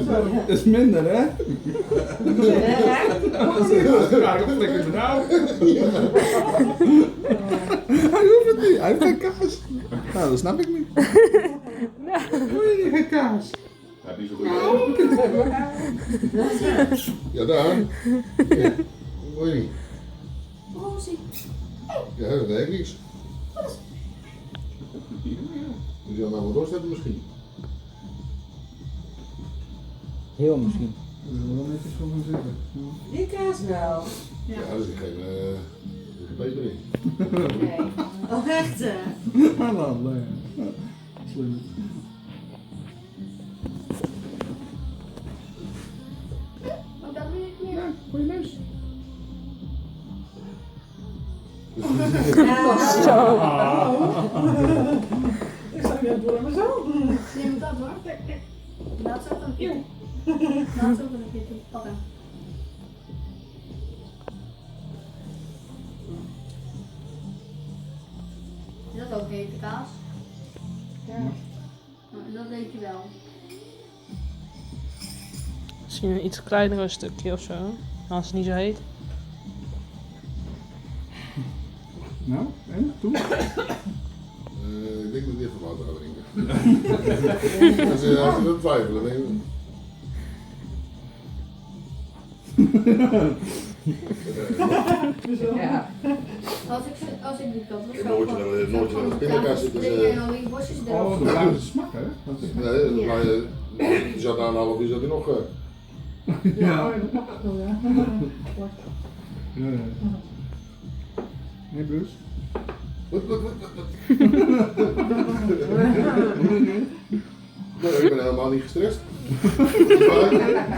Dat is minder, hè? Kijk, wat lekker nou. Hij hoeft het niet, hij heeft geen kaas. Nou, dat snap ik niet. Hoe je geen kaas? Heb je zo goed? Ja, daar. Ja. Hoor je niet? Ja, dat weet ik niks. Je zou nou wel doorzetten misschien. Heel misschien. Dat is wel netjes voor gaan zitten. Die kaas wel. Ja, daar zit geen peper in. Nee. Oh, echt hè? Maar dan, nee. Slim. Ja, voor je neus. Zo. Ik zag net door mijn zoon. Neem dat hoor. Laat ze ook een keer. Laat ze ook een keer pakken. Is dat ook hete kaas? Ja. Dat weet je wel. Misschien een iets kleinere stukje of zo. Als het niet zo heet. Nou, en toen? Ik denk dat ik even water ga drinken. Als je dat twijfelen, denk ik. Ja. Als ik die kant Ik heb nooit in een pindakaas zitten. En dan die bosjes Oh, erop. de bruine smak, hè? Dat is... Nee, maar je zat na een half uur zat hij nog. Ja. Ja. Nee, Bruce? Nee, ik ben helemaal niet gestrest.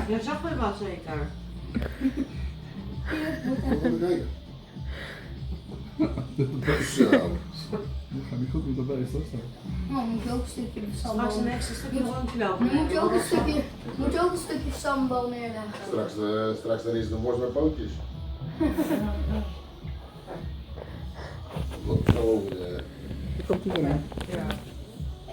Je zag me wel zeker. Even kijken. Zo. Dat gaat niet goed met dat beest, hoor. Oh, moet je ook een stukje Straks sambal. een extra stukje rondje lopen. Dan moet je ook een stukje sambal neerleggen. Straks dan is het een worst met pootjes. Loopt zo over de... Komt hij erin? Ja.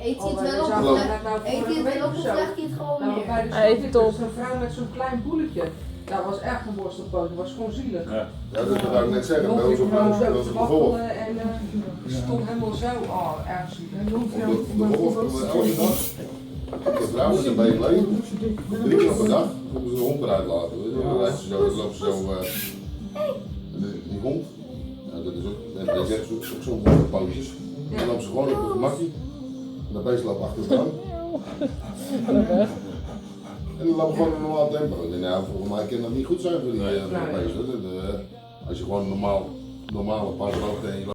Eet hij het wel op Hallo. of eet hij het wel op of legt hij het gewoon Nou, neer? bij de Hij eet school het op. was een vrouw met zo'n klein boeletje. Dat was echt een borstelpoot, dat was gewoon zielig. Ja, dat wou ik net zeggen. Bij ons op Gewoon bij zo ons te op de golf. waggelen en stond helemaal zo, erg zielig. En Op de golf komen we elke dag. De vrouw is een beetje leeg. 3 keer op de dag moeten ze de hond eruit laten. Dan lopen ze zo, die hond. Ja, dat is ook, dat is echt ook zo'n pootjes. Dan lopen ze gewoon op het gemakje. En dat beest loopt achter aan. En dan lopen gewoon een normaal tempo. Ik denk, nou, volgens mij kan dat niet goed zijn voor die beesten. Als je gewoon normale pas loopt en je